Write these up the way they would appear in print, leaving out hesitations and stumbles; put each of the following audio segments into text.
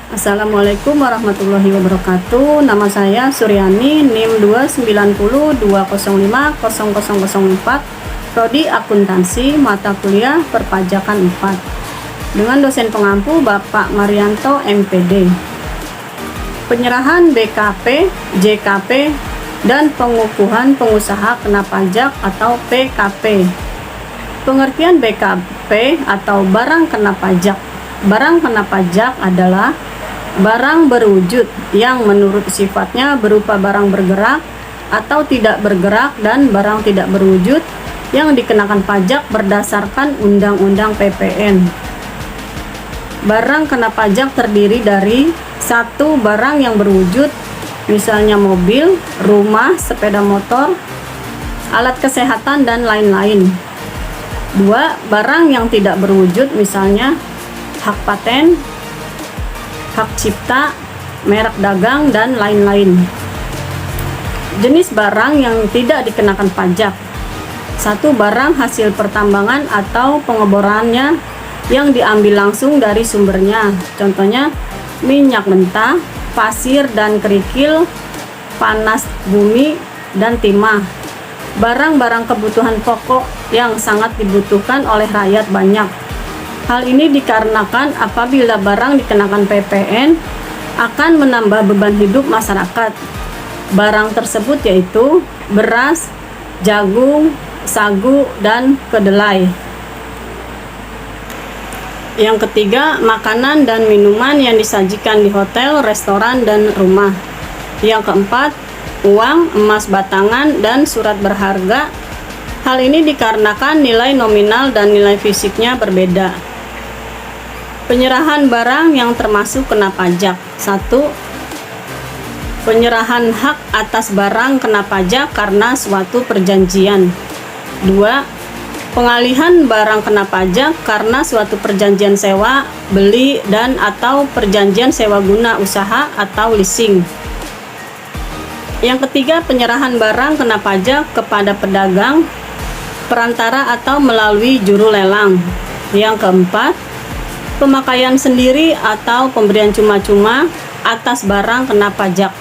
Assalamualaikum warahmatullahi wabarakatuh. Nama saya Suryani, NIM 29020500004, Prodi Akuntansi, mata kuliah Perpajakan 4, dengan dosen pengampu Bapak Marianto MPD. Penyerahan BKP, JKP, dan pengukuhan pengusaha kena pajak atau PKP. Pengertian BKP atau barang kena pajak. Barang kena pajak adalah barang berwujud yang menurut sifatnya berupa barang bergerak atau tidak bergerak, dan barang tidak berwujud yang dikenakan pajak berdasarkan Undang-Undang PPN. Barang kena pajak terdiri dari: satu, barang yang berwujud, misalnya mobil, rumah, sepeda motor, alat kesehatan, dan lain-lain. Dua, barang yang tidak berwujud, misalnya hak paten, hak cipta, merek dagang, dan lain-lain. Jenis barang yang tidak dikenakan pajak: satu, barang hasil pertambangan atau pengeborannya yang diambil langsung dari sumbernya, contohnya minyak mentah, pasir dan kerikil, panas bumi, dan timah. Barang-barang kebutuhan pokok yang sangat dibutuhkan oleh rakyat banyak. Hal ini dikarenakan apabila barang dikenakan PPN akan menambah beban hidup masyarakat. Barang tersebut yaitu beras, jagung, sagu, dan kedelai. Yang ketiga, makanan dan minuman yang disajikan di hotel, restoran, dan rumah. Yang keempat, uang, emas batangan, dan surat berharga. Hal ini dikarenakan nilai nominal dan nilai fisiknya berbeda. Penyerahan barang yang termasuk kena pajak: satu, penyerahan hak atas barang kena pajak karena suatu perjanjian. Dua, pengalihan barang kena pajak karena suatu perjanjian sewa, beli, dan atau perjanjian sewa guna usaha atau leasing. Yang ketiga, penyerahan barang kena pajak kepada pedagang, perantara, atau melalui juru lelang. Yang keempat, pemakaian sendiri atau pemberian cuma-cuma atas barang kena pajak.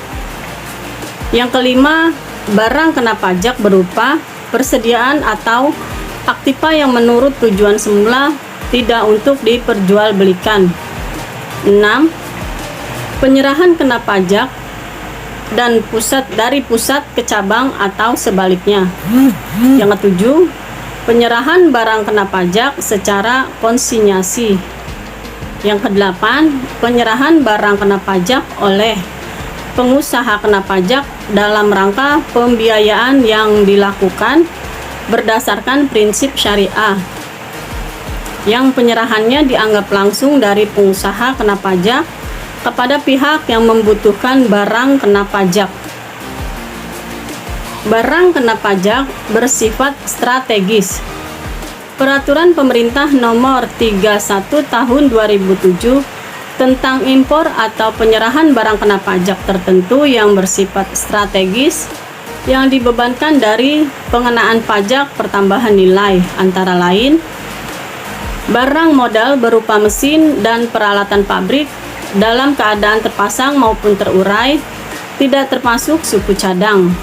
Yang kelima, barang kena pajak berupa persediaan atau aktiva yang menurut tujuan semula tidak untuk diperjualbelikan. 6. Penyerahan kena pajak dan dari pusat ke cabang atau sebaliknya. Yang ketujuh, penyerahan barang kena pajak secara konsinyasi. Yang kedelapan, penyerahan barang kena pajak oleh pengusaha kena pajak dalam rangka pembiayaan yang dilakukan berdasarkan prinsip syariah, yang penyerahannya dianggap langsung dari pengusaha kena pajak kepada pihak yang membutuhkan barang kena pajak. Barang kena pajak bersifat strategis. Peraturan Pemerintah Nomor 31 Tahun 2007 tentang impor atau penyerahan barang kena pajak tertentu yang bersifat strategis yang dibebankan dari pengenaan pajak pertambahan nilai, antara lain barang modal berupa mesin dan peralatan pabrik dalam keadaan terpasang maupun terurai, tidak termasuk suku cadang,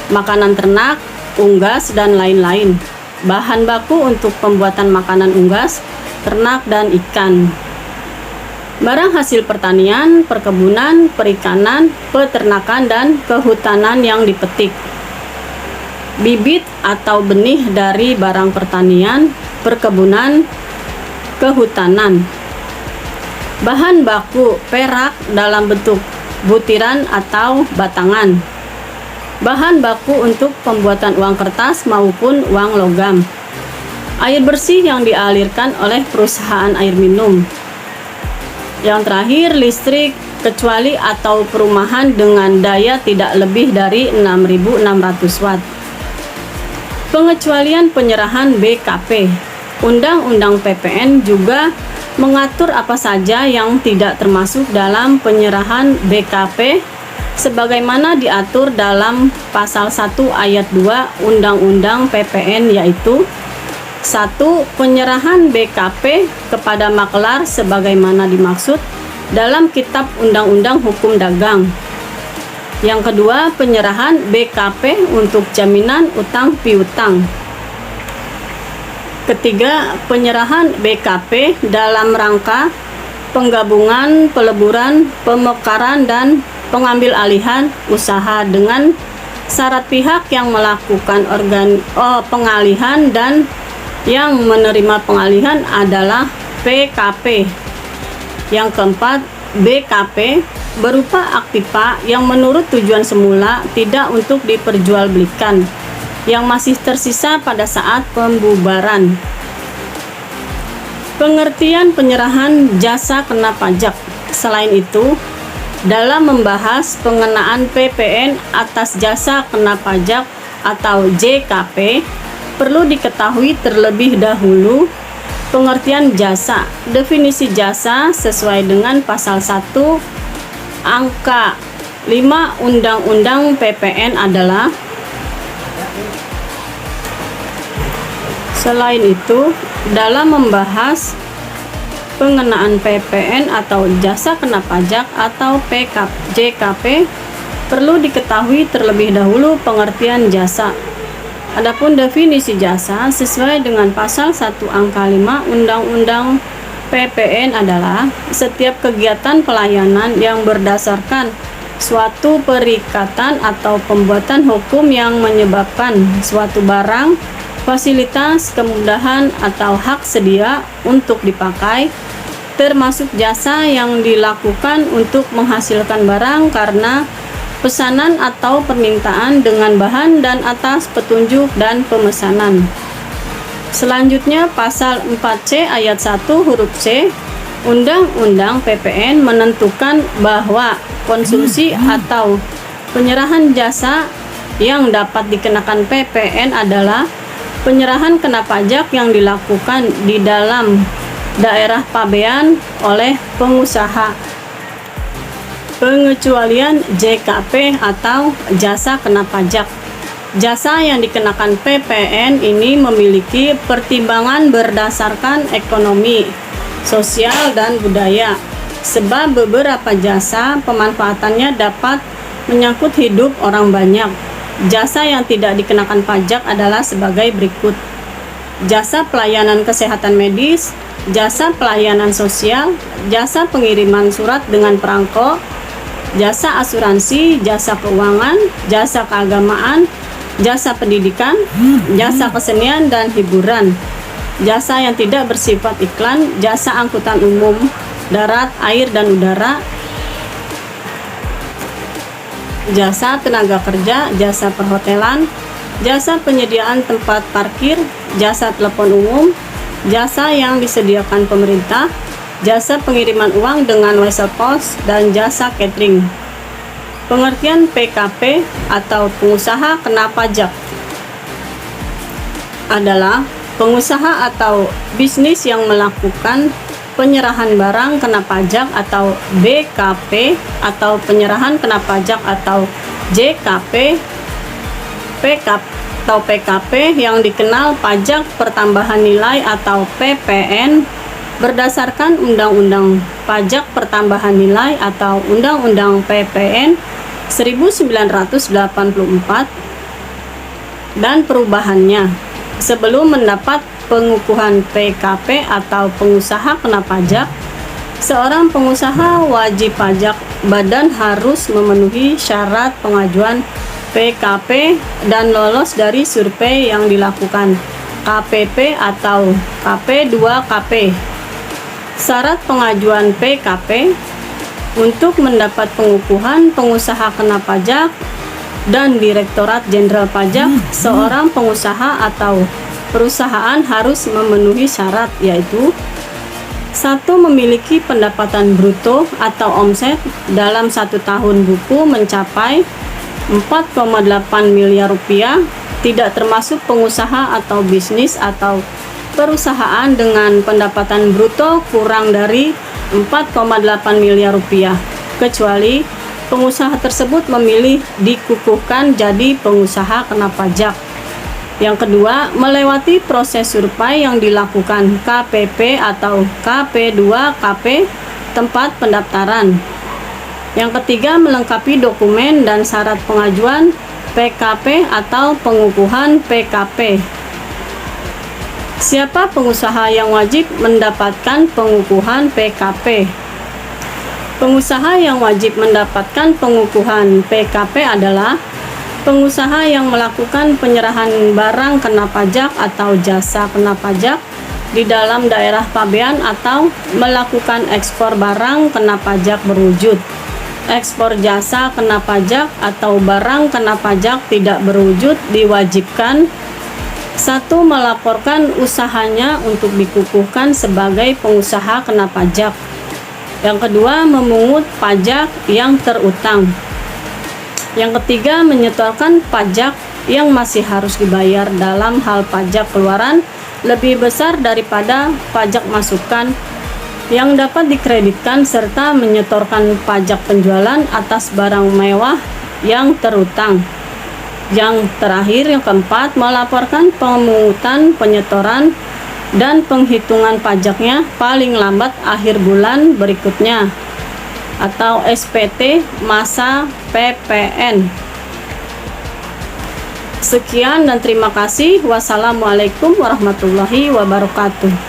makanan ternak, unggas, dan lain-lain, bahan baku untuk pembuatan makanan unggas, ternak, dan ikan. Barang hasil pertanian, perkebunan, perikanan, peternakan, dan kehutanan yang dipetik. Bibit atau benih dari barang pertanian, perkebunan, kehutanan. Bahan baku perak dalam bentuk butiran atau batangan. Bahan baku untuk pembuatan uang kertas maupun uang logam. Air bersih yang dialirkan oleh perusahaan air minum. Yang terakhir, listrik, kecuali atau perumahan dengan daya tidak lebih dari 6.600 watt. Pengecualian penyerahan BKP. Undang-Undang PPN juga mengatur apa saja yang tidak termasuk dalam penyerahan BKP sebagaimana diatur dalam pasal 1 ayat 2 Undang-Undang PPN, yaitu 1. Penyerahan BKP kepada makelar sebagaimana dimaksud. dalam Kitab Undang-Undang Hukum Dagang. Yang kedua, penyerahan BKP untuk jaminan utang piutang. Ketiga, penyerahan BKP dalam rangka penggabungan, peleburan, pemekaran, dan pengambil alihan usaha dengan syarat pihak yang melakukan pengalihan dan yang menerima pengalihan adalah PKP. Yang keempat, BKP berupa aktiva yang menurut tujuan semula tidak untuk diperjualbelikan, yang masih tersisa pada saat pembubaran. Pengertian penyerahan jasa kena pajak. Selain itu, dalam membahas pengenaan PPN atas jasa kena pajak atau JKP, perlu diketahui terlebih dahulu pengertian jasa. Definisi jasa sesuai dengan pasal 1 angka 5 Undang-Undang PPN adalah. Selain itu, dalam membahas pengenaan PPN atau jasa kena pajak atau JKP, perlu diketahui terlebih dahulu pengertian jasa. Adapun definisi jasa sesuai dengan pasal 1 angka 5 Undang-Undang PPN adalah setiap kegiatan pelayanan yang berdasarkan suatu perikatan atau pembuatan hukum yang menyebabkan suatu barang, fasilitas, kemudahan, atau hak sedia untuk dipakai, termasuk jasa yang dilakukan untuk menghasilkan barang karena pesanan atau permintaan dengan bahan dan atas petunjuk dan pemesanan. Selanjutnya, pasal 4C ayat 1 huruf C Undang-Undang PPN menentukan bahwa konsumsi atau penyerahan jasa yang dapat dikenakan PPN adalah penyerahan kena pajak yang dilakukan di dalam daerah pabean oleh pengusaha. Pengecualian JKP atau jasa kena pajak. Jasa yang dikenakan PPN ini memiliki pertimbangan berdasarkan ekonomi, sosial, dan budaya. Sebab beberapa jasa pemanfaatannya dapat menyangkut hidup orang banyak. Jasa yang tidak dikenakan pajak adalah sebagai berikut: jasa pelayanan kesehatan medis, jasa pelayanan sosial, jasa pengiriman surat dengan perangko, jasa asuransi, jasa keuangan, jasa keagamaan, jasa pendidikan, jasa kesenian dan hiburan, jasa yang tidak bersifat iklan, jasa angkutan umum, darat, air, dan udara, jasa tenaga kerja, jasa perhotelan, jasa penyediaan tempat parkir, jasa telepon umum, jasa yang disediakan pemerintah, jasa pengiriman uang dengan wesel pos, dan jasa catering. Pengertian PKP atau pengusaha kena pajak adalah pengusaha atau bisnis yang melakukan penyerahan barang kena pajak atau BKP atau penyerahan kena pajak atau JKP, PKP yang dikenal pajak pertambahan nilai atau PPN berdasarkan Undang-Undang Pajak Pertambahan Nilai atau Undang-Undang PPN 1984 dan perubahannya. Sebelum mendapat pengukuhan PKP atau pengusaha kena pajak, seorang pengusaha wajib pajak badan harus memenuhi syarat pengajuan PKP dan lolos dari survei yang dilakukan KPP atau KP2KP. Syarat pengajuan PKP untuk mendapat pengukuhan pengusaha kena pajak dan Direktorat Jenderal Pajak, seorang pengusaha atau perusahaan harus memenuhi syarat, yaitu 1. Memiliki pendapatan bruto atau omset dalam 1 tahun buku mencapai 4,8 miliar rupiah, tidak termasuk pengusaha atau bisnis atau perusahaan dengan pendapatan bruto kurang dari 4,8 miliar rupiah, kecuali pengusaha tersebut memilih dikukuhkan jadi pengusaha kena pajak. Yang kedua, melewati proses survei yang dilakukan KPP atau KP2KP tempat pendaftaran. Yang ketiga, melengkapi dokumen dan syarat pengajuan PKP atau pengukuhan PKP. Siapa pengusaha yang wajib mendapatkan pengukuhan PKP? Pengusaha yang wajib mendapatkan pengukuhan PKP adalah pengusaha yang melakukan penyerahan barang kena pajak atau jasa kena pajak di dalam daerah pabean atau melakukan ekspor barang kena pajak berwujud, ekspor jasa kena pajak atau barang kena pajak tidak berwujud diwajibkan. 1. Melaporkan usahanya untuk dikukuhkan sebagai pengusaha kena pajak. Yang kedua, memungut pajak yang terutang. Yang ketiga, menyetorkan pajak yang masih harus dibayar dalam hal pajak keluaran lebih besar daripada pajak masukan yang dapat dikreditkan, serta menyetorkan pajak penjualan atas barang mewah yang terutang. Yang terakhir, yang keempat, melaporkan pemungutan, penyetoran, dan penghitungan pajaknya paling lambat akhir bulan berikutnya atau SPT masa PPN. Sekian dan terima kasih. Wassalamualaikum warahmatullahi wabarakatuh.